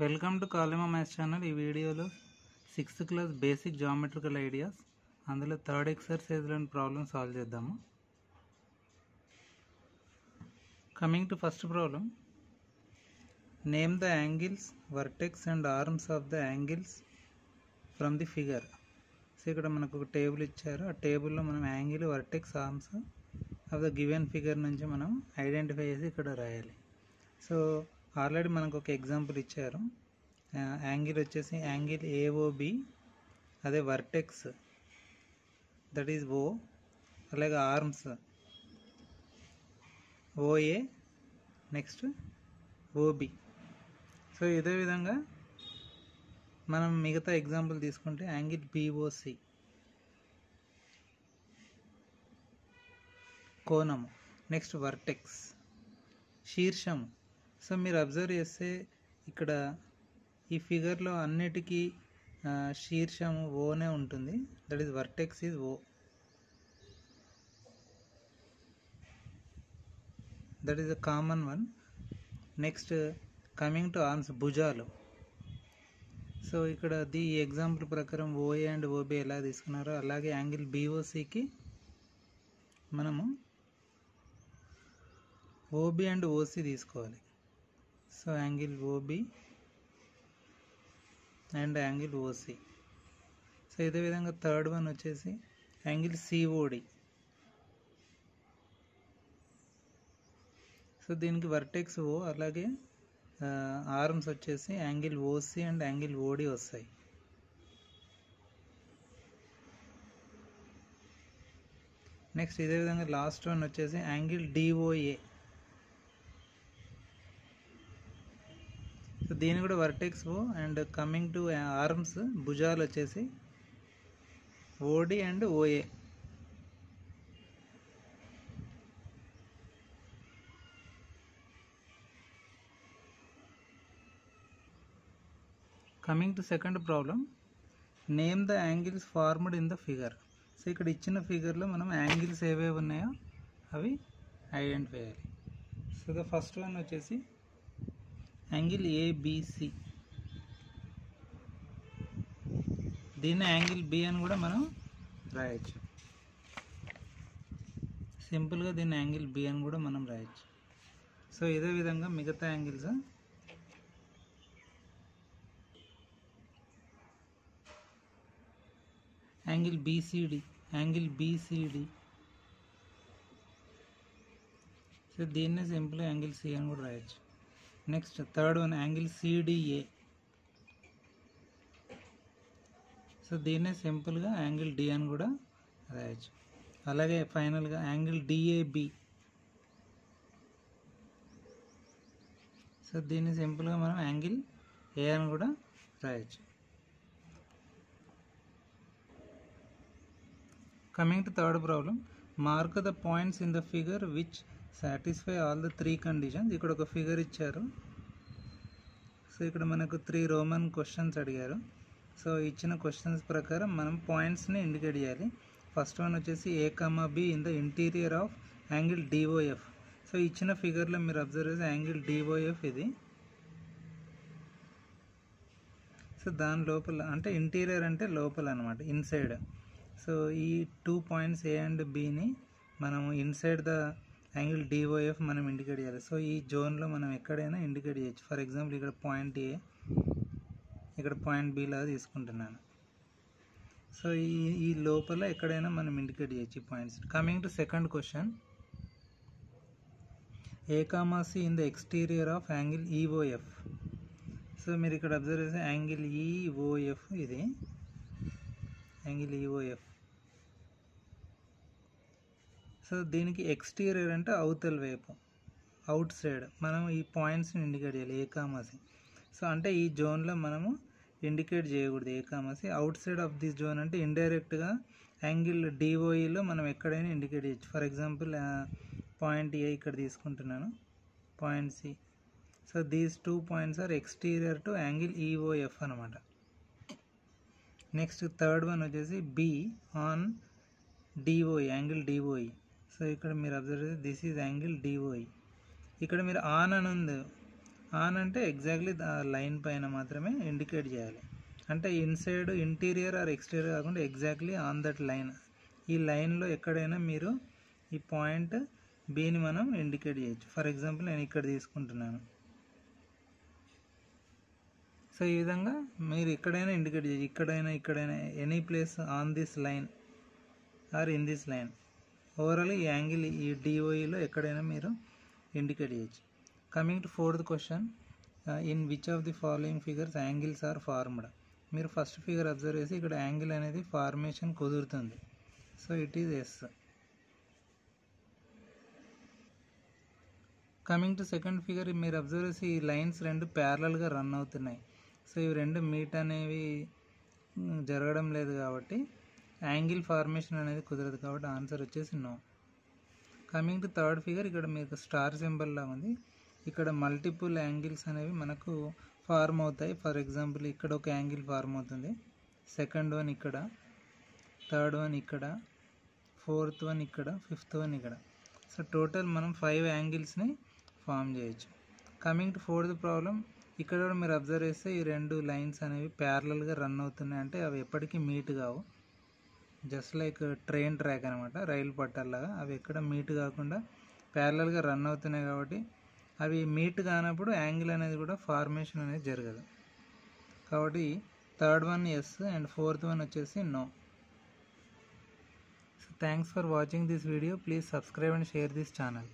Welcome to Kalima maths channel. ఈ వీడియోలో 6th class basic geometrical ideas అందులో థర్డ్ ఎక్సర్సైజ్లోని ప్రాబ్లమ్ సాల్వ్ చేద్దాము. Coming to first problem, name the angles, vertex and arms of the angles from the figure. So ఇక్కడ మనకు ఒక table ఇచ్చారు. ఆ టేబుల్లో మనం angle, vertex, arms of the given figure నుంచి మనం ఐడెంటిఫై చేసి ఇక్కడ రాయాలి. సో ఆల్రెడీ మనకు ఒక ఎగ్జాంపుల్ ఇచ్చారు. యాంగిల్ వచ్చేసి యాంగిల్ ఏఓబి, అదే వర్టెక్స్ దట్ ఈజ్ ఓ, అలాగే arms OA, next OB. So ఇదే విధంగా మనం మిగతా ఎగ్జాంపుల్ తీసుకుంటే యాంగిల్ బిఓసి కోణము, నెక్స్ట్ వర్టెక్స్ శీర్షము. సో మీరు అబ్జర్వ్ చేస్తే ఇక్కడ ఈ ఫిగర్లో అన్నిటికీ శీర్షము ఓనే ఉంటుంది, that is vertex is O, that is a common one. Next coming to arms, భుజాలు. సో ఇక్కడ ఈ ఎగ్జాంపుల్ ప్రకారం ఓఏ అండ్ ఓబి ఎలా తీసుకున్నారో అలాగే యాంగిల్ బిఓసికి మనము ఓబి అండ్ ఓసి తీసుకోవాలి. So angle OB and angle OC. So ఇదే విధంగా థర్డ్ వన్ వచ్చేసి యాంగిల్ సిఓడి. సో దీనికి వర్టెక్స్ ఓ, అలాగే ఆర్మ్స్ వచ్చేసి angle OC and angle OD వస్తాయి. నెక్స్ట్ ఇదే విధంగా లాస్ట్ వన్ వచ్చేసి యాంగిల్ డిఓఏ. సో దీని కూడా vertex O and coming to arms భుజాలు వచ్చేసి OD and OA. Coming to second problem, name the angles formed in the figure. So ఇక్కడ ఇచ్చిన ఫిగర్లో మనం యాంగిల్స్ ఏవేవి ఉన్నాయో అవి ఐడెంటిఫై చేయాలి. సో ద ఫస్ట్ వన్ వచ్చేసి యాంగిల్ ఏబిసి. దీన్ని యాంగిల్ బి అని కూడా మనం రాయొచ్చు. సింపుల్గా దీన్ని యాంగిల్ బి అని కూడా మనం రాయొచ్చు. సో ఇదే విధంగా మిగతా angles angle BCD, angle BCD. So దీన్నే సింపుల్గా యాంగిల్ సి అని కూడా రాయొచ్చు. Next third one angle CDA. So దీన్నే సింపుల్గా యాంగిల్ డి అని కూడా రాయొచ్చు. అలాగే ఫైనల్గా యాంగిల్ డిఏబి. సో దీన్ని సింపుల్గా మనం యాంగిల్ ఏ అని కూడా రాయొచ్చు. Coming to third problem, mark the points in the figure which satisfy all the 3 conditions. ఇక్కడ ఒక ఫిగర్ ఇచ్చారు. సో ఇక్కడ మనకు 3 రోమన్ క్వశ్చన్స్ అడిగారు. సో ఇచ్చిన క్వశ్చన్స్ ప్రకారం మనం పాయింట్స్ని ఇండికేట్ చేయాలి. ఫస్ట్ వన్ వచ్చేసి A comma B in the interior of angle DOF. So ఇచ్చిన ఫిగర్లో మీరు అబ్జర్వ్ చేస్తే యాంగిల్ డిఓఎఫ్ ఇది. సో దాని లోపల అంటే ఇంటీరియర్ అంటే లోపల అనమాట, ఇన్సైడ్. సో ఈ 2 పాయింట్స్ ఏ అండ్ బిని మనము ఇన్సైడ్ ద యాంగిల్ డిఓఎఫ్ మనం ఇండికేట్ చేయాలి. సో ఈ జోన్లో మనం ఎక్కడైనా ఇండికేట్ చేయొచ్చు. ఫర్ ఎగ్జాంపుల్ ఇక్కడ పాయింట్ ఏ, ఇక్కడ పాయింట్ బి లాగా తీసుకుంటున్నాను. సో ఈ లోపల ఎక్కడైనా మనం ఇండికేట్ చేయొచ్చు ఈ points. Coming to second question, A comma C in the exterior of angle EOF. So మీరు ఇక్కడ అబ్జర్వ్ చేస్తే యాంగిల్ ఈఓఎఫ్ ఇది, యాంగిల్ ఈఓఎఫ్. సో దీనికి ఎక్స్టీరియర్ అంటే అవతల వైపు, అవుట్ సైడ్ మనం ఈ పాయింట్స్ని ఇండికేట్ చేయాలి, ఏ కామాసి. సో అంటే ఈ జోన్లో మనము ఇండికేట్ చేయకూడదు A comma C. Outside of this zone అంటే ఇండైరెక్ట్గా యాంగిల్ డిఓఈలో మనం ఎక్కడైనా ఇండికేట్ చేయొచ్చు. ఫర్ ఎగ్జాంపుల్ పాయింట్ ఏ ఇక్కడ తీసుకుంటున్నాను, point C. So these 2 points are exterior to angle EOF అనమాట. నెక్స్ట్ థర్డ్ వన్ వచ్చేసి B on DOE, angle DOE. So ఇక్కడ మీరు అబ్జర్వ్ చేస్తే దిస్ ఈజ్ యాంగిల్ డిఓఈ. ఇక్కడ మీరు ఆన్ అని ఉంది, ఆన్ అంటే ఎగ్జాక్ట్లీ ఆ లైన్ పైన మాత్రమే ఇండికేట్ చేయాలి. అంటే ఇన్సైడ్ ఇంటీరియర్ ఆర్ ఎక్స్టీరియర్ కాకుండా ఎగ్జాక్ట్లీ ఆన్ దట్ లైన్. ఈ లైన్లో ఎక్కడైనా మీరు ఈ పాయింట్ బిని మనం ఇండికేట్ చేయొచ్చు. ఫర్ ఎగ్జాంపుల్ నేను ఇక్కడ తీసుకుంటున్నాను. సో ఈ విధంగా మీరు ఎక్కడైనా ఇండికేట్ చేయొచ్చు. ఇక్కడైనా any place on this line or in this line. Overall ఈ యాంగిల్ ఈ డిఓఈలో ఎక్కడైనా మీరు ఇండికేట్ చేయొచ్చు. Coming to fourth question, in which of the following figures angles are formed. మీరు ఫస్ట్ ఫిగర్ అబ్జర్వ్ చేసి ఇక్కడ యాంగిల్ అనేది ఫార్మేషన్ కుదురుతుంది. So it is yes. Coming to second figure, మీరు అబ్జర్వ్ చేసి ఈ లైన్స్ రెండు ప్యారలల్గా రన్ అవుతున్నాయి. సో ఇవి రెండు మీట్ అనేవి జరగడం లేదు కాబట్టి యాంగిల్ ఫార్మేషన్ అనేది కుదరదు, కాబట్టి ఆన్సర్ వచ్చేసి no. Coming to third figure, ఇక్కడ మీకు స్టార్ సింబల్ లాగా ఉంది. ఇక్కడ మల్టిపుల్ యాంగిల్స్ అనేవి మనకు ఫార్మ్ అవుతాయి. ఫర్ ఎగ్జాంపుల్ ఇక్కడ ఒక యాంగిల్ ఫార్మ్ అవుతుంది, సెకండ్ వన్ ఇక్కడ, థర్డ్ వన్ ఇక్కడ, ఫోర్త్ వన్ ఇక్కడ, ఫిఫ్త్ వన్ ఇక్కడ. సో టోటల్ మనం 5 యాంగిల్స్ని ఫామ్ చేయొచ్చు. కమింగ్ టు ఫోర్త్ ప్రాబ్లం, ఇక్కడ కూడా మీరు అబ్జర్వ్ చేస్తే ఈ రెండు లైన్స్ అనేవి ప్యారలల్గా రన్ అవుతున్నాయి. అంటే అవి ఎప్పటికీ మీట్ కావు. జస్ట్ లైక్ ట్రైన్ ట్రాక్ అనమాట, రైలు పట్టాలాగా అవి ఎక్కడ మీట్ కాకుండా ప్యారలల్గా రన్ అవుతున్నాయి. కాబట్టి అవి మీట్ కానప్పుడు యాంగిల్ అనేది కూడా ఫార్మేషన్ అనేది జరగదు. కాబట్టి third one yes and fourth one వచ్చేసి no. So thanks for watching this video. Please subscribe and share this channel.